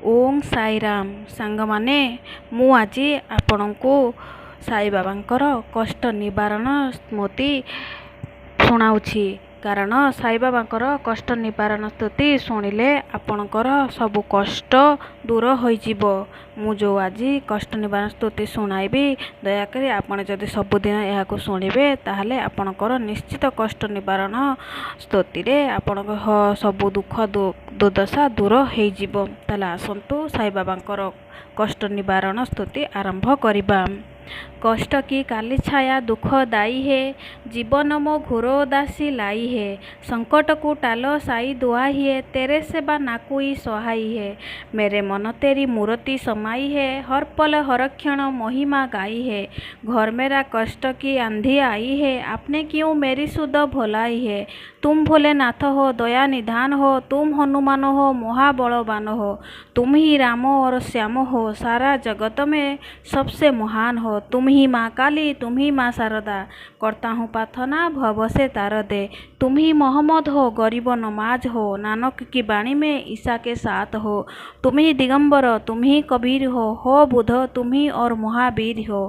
ओम साई राम सांगमाने मु आज आपणको साई बाबांकर कष्ट निवारण स्मृति शुणाउछि। कारण साई बाबांकर कष्ट निवारण स्तुति शुणिले आपणकर सबु कष्ट दूर होइजिबो। मु जो आज कष्ट निवारण स्तुति शुणाइबी दयाकरी आपण जदि सबुदिन एहाकु शुणिबे ताहले आपणकर निश्चित कष्ट निवारण स्तुति रे आपणक सबु दुख दुर्दशा दूर होइजिबो। ताले आसंतु साई बाबांकर कष्ट निवारण स्तुति आरंभ करिबा। कष्ट की काली छाया दुख दाई है, जीवन मो घोर उदासी लाई है। संकट को टालो साई दुआई है, तेरे सेवा ना कोई सहाई है। मेरे मन तेरी मूर्ति समाई है, हर पल हर क्षण महिमा गाई है। घर मेरा कष्ट की आंधी आई है, आपने क्यों मेरी सुध भोलाई है। तुम भोलेनाथ हो दया निधान हो, तुम हनुमान हो महाबलवान हो। तुम ही राम और श्याम हो, सारा जगत में सबसे महान हो। तुम ही माँ काली, तुम ही माँ शारदा, करता हूँ प्रार्थना भव से तार दे। तुम ही मोहम्मद हो गरीब नमाज हो, नानक की बाणी में ईसा के साथ हो। तुम ही दिगंबर, तुम ही कबीर हो बुध तुम ही और महावीर हो।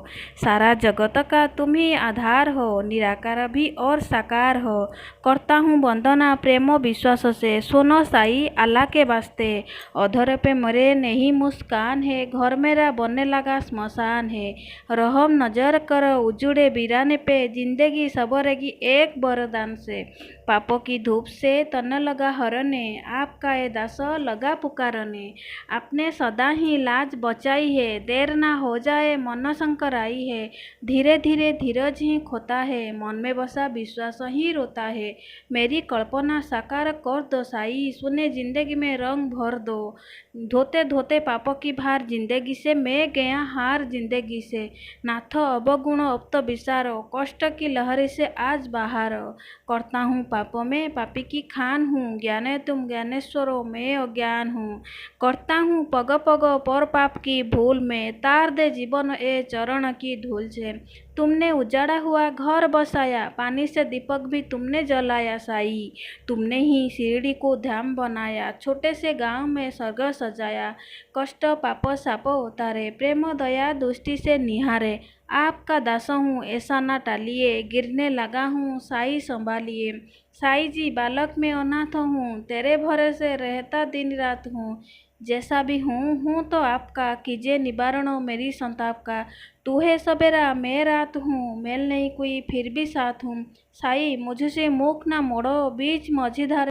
सारा जगत का तुम ही आधार हो, निराकार भी और साकार हो। करता हूँ वंदना प्रेम विश्वास से, सुनो साई अल्लाह के वास्ते। अधर पे मरे नहीं मुस्कान है, घर मेरा बनने लगा स्मशान है। रहम नजर कर उजुड़े वीराने पे, जिंदगी सबरेगी एक वरदान से। पापों की धूप से तन लगा हरने, आपका ये दास लगा पुकारने। आपने सदा ही लाज बचाई है, देर ना हो जाए मन शंकर आई है। धीरे धीरे धीरज ही खोता है, मन में बसा विश्वास ही रोता है। मेरी कल्पना साकार कर दो साई, सुने जिंदगी में रंग भर दो। धोते धोते पापों की भार जिंदगी से, मैं गया हार जिंदगी से। नाथ अवगुण अब तो विसारो, कष्ट की लहरी से आज बाहर। करता हूँ पापों में पापी की खान हूँ, ज्ञाने तुम ज्ञानेश्वरो मैं अज्ञान हूँ। करता हूँ पग पग पर पाप की भूल में, तार दे जीवन ए चरण की धूल से। तुमने उजाड़ा हुआ घर बसाया, पानी से दीपक भी तुमने जलाया साई। तुमने ही शिरडी को धाम बनाया, छोटे से गांव में स्वर्ग सजाया। कष्ट पाप साप उतारे, प्रेम दया दृष्टि से निहारे। आपका दास हूँ ऐसा ना टालिए, गिरने लगा हूँ साई संभालिए। साई जी बालक में अनाथ हूँ, तेरे भरोसे रहता दिन रात हूँ। जैसा भी हूँ तो आपका, कीजिए निवारण मेरी संताप का। तू है सवेरा मैं रात हूँ, मेल नहीं कोई फिर भी साथ हूँ। साई मुझसे मुख ना मोड़ो, बीच मझधार